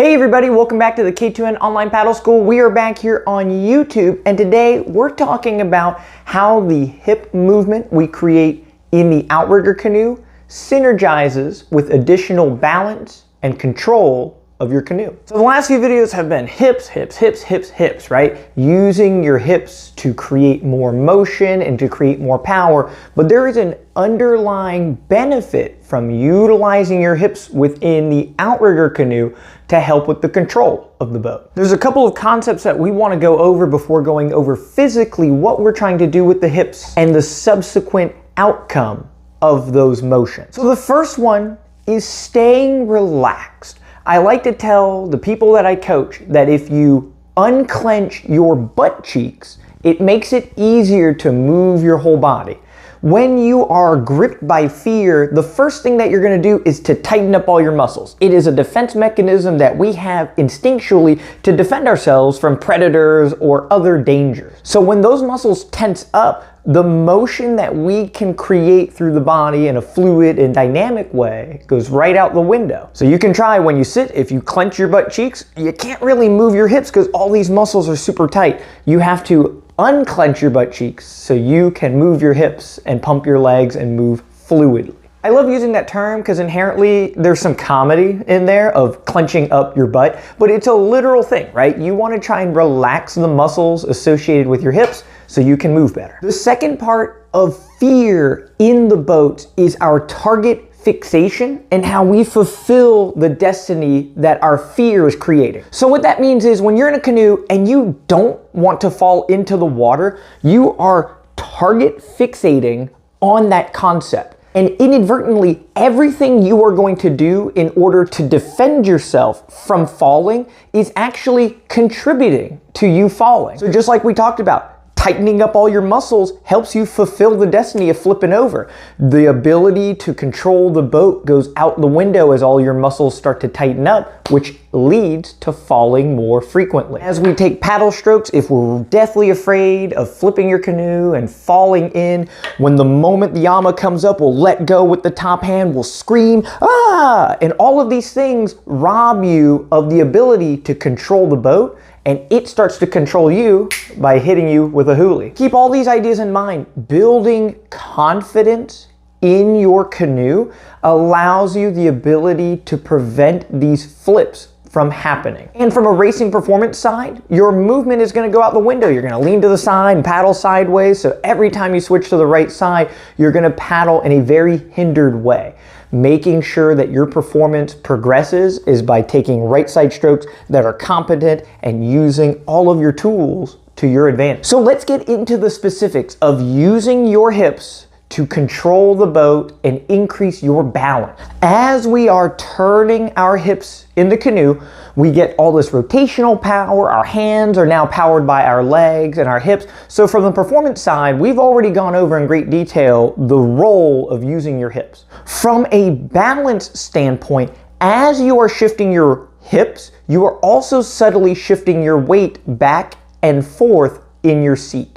Hey everybody, welcome back to the K2N Online Paddle School. We are back here on YouTube, and today we're talking about how the hip movement we create in the Outrigger Canoe synergizes with additional balance and control of your canoe. So the last few videos have been hips, right? Using your hips to create more motion and to create more power, but there is an underlying benefit from utilizing your hips within the Outrigger Canoe to help with the control of the boat. There's a couple of concepts that we want to go over before going over physically what we're trying to do with the hips and the subsequent outcome of those motions. So the first one is staying relaxed. I like to tell the people that I coach that if you unclench your butt cheeks, it makes it easier to move your whole body. When you are gripped by fear, the first thing that you're going to do is to tighten up all your muscles. It is a defense mechanism that we have instinctually to defend ourselves from predators or other dangers. So when those muscles tense up, the motion that we can create through the body in a fluid and dynamic way goes right out the window. So you can try when you sit, if you clench your butt cheeks, you can't really move your hips because all these muscles are super tight. You have to unclench your butt cheeks so you can move your hips and pump your legs and move fluidly. I love using that term because inherently there's some comedy in there of clenching up your butt, but it's a literal thing, right? You want to try and relax the muscles associated with your hips so you can move better. The second part of fear in the boat is our target fixation and how we fulfill the destiny that our fear is creating. So what that means is when you're in a canoe and you don't want to fall into the water, you are target fixating on that concept. And inadvertently, everything you are going to do in order to defend yourself from falling is actually contributing to you falling. So just like we talked about, tightening up all your muscles helps you fulfill the destiny of flipping over. The ability to control the boat goes out the window as all your muscles start to tighten up, which leads to falling more frequently. As we take paddle strokes, if we're deathly afraid of flipping your canoe and falling in, when the moment the Yama comes up, we'll let go with the top hand, we'll scream, ah! And all of these things rob you of the ability to control the boat, and it starts to control you by hitting you with a Huli. Keep all these ideas in mind. Building confidence in your canoe allows you the ability to prevent these flips from happening. And from a racing performance side, your movement is going to go out the window. You're going to lean to the side and paddle sideways. So every time you switch to the right side, you're going to paddle in a very hindered way. Making sure that your performance progresses is by taking right side strokes that are competent and using all of your tools to your advantage. So let's get into the specifics of using your hips to control the boat and increase your balance. As we are turning our hips in the canoe, we get all this rotational power. Our hands are now powered by our legs and our hips. So from the performance side, we've already gone over in great detail the role of using your hips. From a balance standpoint, as you are shifting your hips, you are also subtly shifting your weight back and forth in your seat.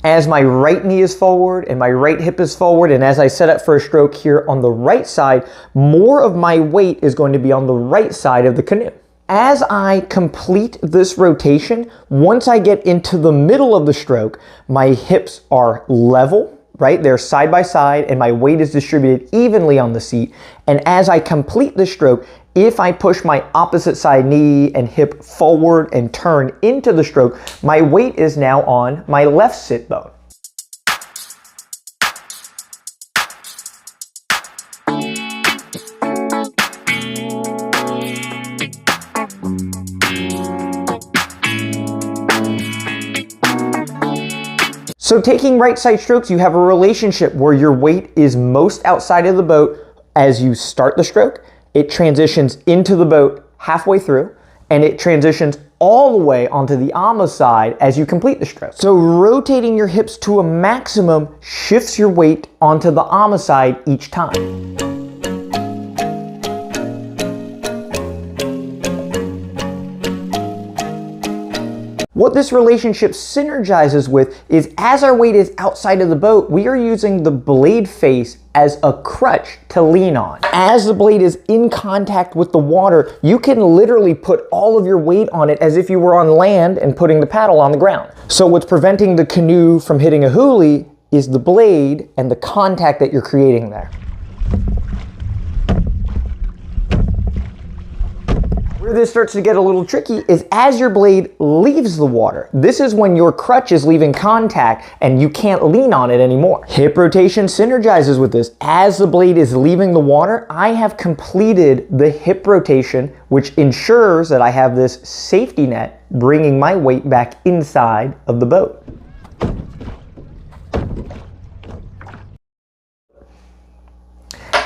As my right knee is forward and my right hip is forward, and as I set up for a stroke here on the right side, more of my weight is going to be on the right side of the canoe. As I complete this rotation, once I get into the middle of the stroke, my hips are level, right? They're side by side and my weight is distributed evenly on the seat. And as I complete the stroke, if I push my opposite side knee and hip forward and turn into the stroke, my weight is now on my left sit bone. So taking right side strokes, you have a relationship where your weight is most outside of the boat as you start the stroke. It transitions into the boat halfway through, and it transitions all the way onto the Ama side as you complete the stroke. So rotating your hips to a maximum shifts your weight onto the Ama side each time. What this relationship synergizes with is as our weight is outside of the boat, we are using the blade face as a crutch to lean on. As the blade is in contact with the water, you can literally put all of your weight on it as if you were on land and putting the paddle on the ground. So what's preventing the canoe from hitting a huli is the blade and the contact that you're creating there. Where this starts to get a little tricky is as your blade leaves the water. This is when your crutch is leaving contact and you can't lean on it anymore. Hip rotation synergizes with this. As the blade is leaving the water, I have completed the hip rotation, which ensures that I have this safety net bringing my weight back inside of the boat.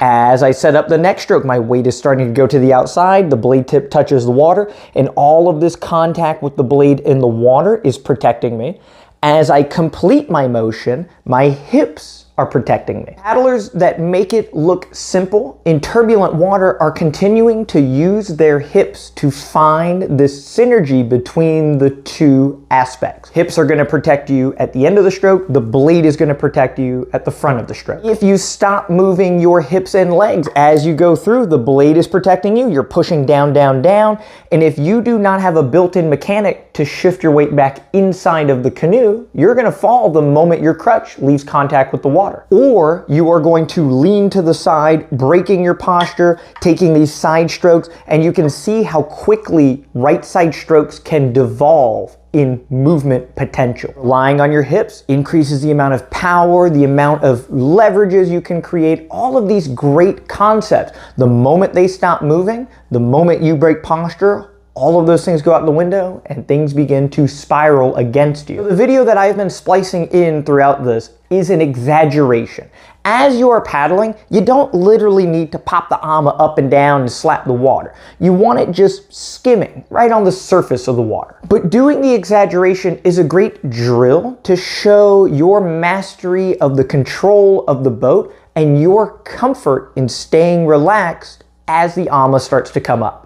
As I set up the next stroke, my weight is starting to go to the outside, the blade tip touches the water, and all of this contact with the blade in the water is protecting me. As I complete my motion, my hips are protecting me. Paddlers that make it look simple in turbulent water are continuing to use their hips to find this synergy between the two aspects. Hips are gonna protect you at the end of the stroke, the blade is gonna protect you at the front of the stroke. If you stop moving your hips and legs as you go through, the blade is protecting you, you're pushing down, down, down, and if you do not have a built-in mechanic to shift your weight back inside of the canoe, you're gonna fall the moment your crutch leaves contact with the water. Or you are going to lean to the side, breaking your posture, taking these side strokes, and you can see how quickly right side strokes can devolve in movement potential. Relying on your hips increases the amount of power, the amount of leverages you can create, all of these great concepts. The moment they stop moving, the moment you break posture, all of those things go out the window and things begin to spiral against you. The video that I've been splicing in throughout this is an exaggeration. As you are paddling, you don't literally need to pop the ama up and down and slap the water. You want it just skimming right on the surface of the water. But doing the exaggeration is a great drill to show your mastery of the control of the boat and your comfort in staying relaxed as the ama starts to come up.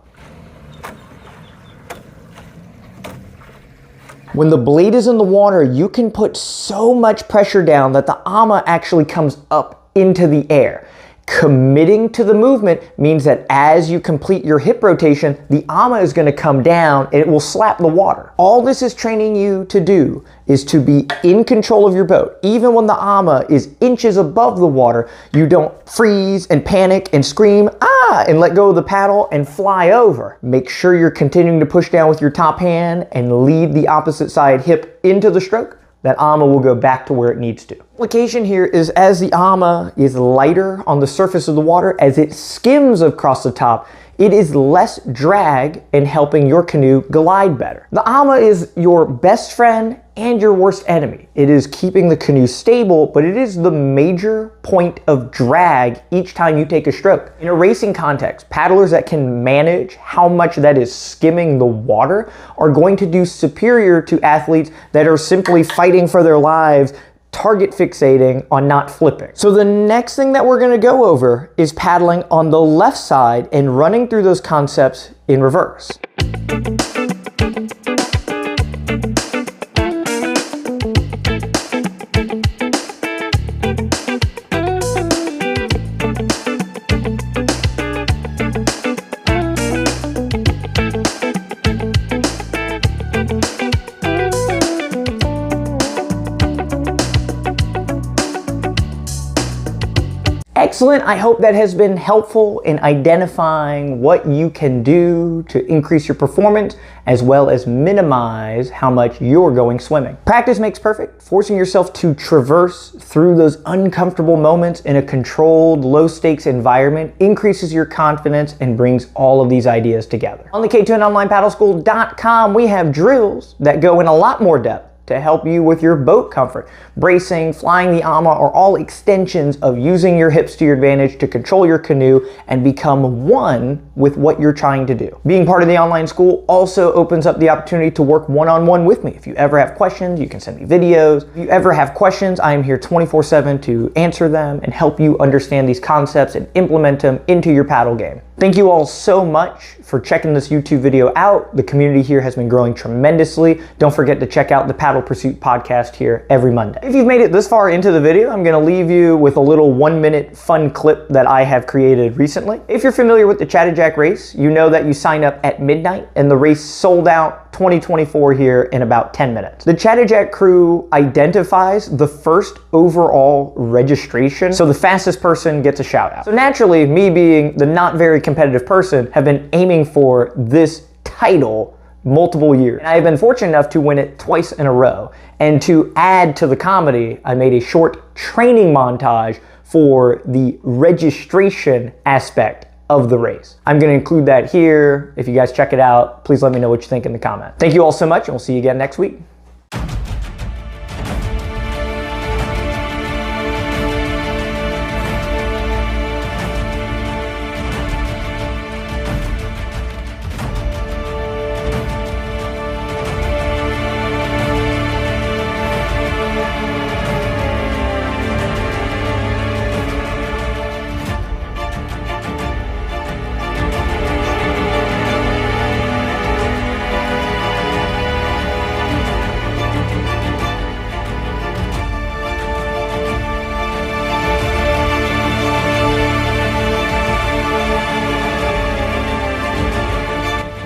When the blade is in the water, you can put so much pressure down that the ama actually comes up into the air. Committing to the movement means that as you complete your hip rotation, the ama is going to come down and it will slap the water. All this is training you to do is to be in control of your boat. Even when the ama is inches above the water, you don't freeze and panic and scream, ah, and let go of the paddle and fly over. Make sure you're continuing to push down with your top hand and lead the opposite side hip into the stroke. That ama will go back to where it needs to. Application here is as the ama is lighter on the surface of the water, as it skims across the top, it is less drag in helping your canoe glide better. The ama is your best friend and your worst enemy. It is keeping the canoe stable, but it is the major point of drag each time you take a stroke. In a racing context, paddlers that can manage how much that is skimming the water are going to do superior to athletes that are simply fighting for their lives, target fixating on not flipping. So the next thing that we're gonna go over is paddling on the left side and running through those concepts in reverse. Excellent. I hope that has been helpful in identifying what you can do to increase your performance as well as minimize how much you're going swimming. Practice makes perfect. Forcing yourself to traverse through those uncomfortable moments in a controlled, low-stakes environment increases your confidence and brings all of these ideas together. On the K2NOnlinePaddleSchool.com, we have drills that go in a lot more depth to help you with your boat comfort. Bracing, flying the ama are all extensions of using your hips to your advantage to control your canoe and become one with what you're trying to do. Being part of the online school also opens up the opportunity to work one-on-one with me. If you ever have questions, you can send me videos. If you ever have questions, I am here 24/7 to answer them and help you understand these concepts and implement them into your paddle game. Thank you all so much for checking this YouTube video out. The community here has been growing tremendously. Don't forget to check out the Paddle Pursuit podcast here every Monday. If you've made it this far into the video, I'm gonna leave you with a little 1-minute fun clip that I have created recently. If you're familiar with the Chatterjack race, you know that you sign up at midnight and the race sold out 2024 here in about 10 minutes. The Chatterjack crew identifies the first overall registration, so the fastest person gets a shout out. So naturally, me being the not very competitive person, have been aiming for this title multiple years. And I have been fortunate enough to win it twice in a row. And to add to the comedy, I made a short training montage for the registration aspect of the race. I'm gonna include that here. If you guys check it out, please let me know what you think in the comments. Thank you all so much, and we'll see you again next week.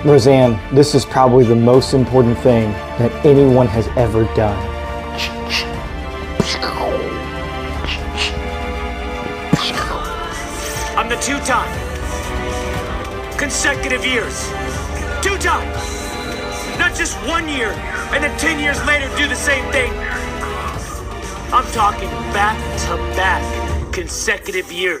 Roseanne, this is probably the most important thing that anyone has ever done. I'm the two-time, consecutive years, two-time, not just 1 year and then 10 years later do the same thing. I'm talking back-to-back consecutive years.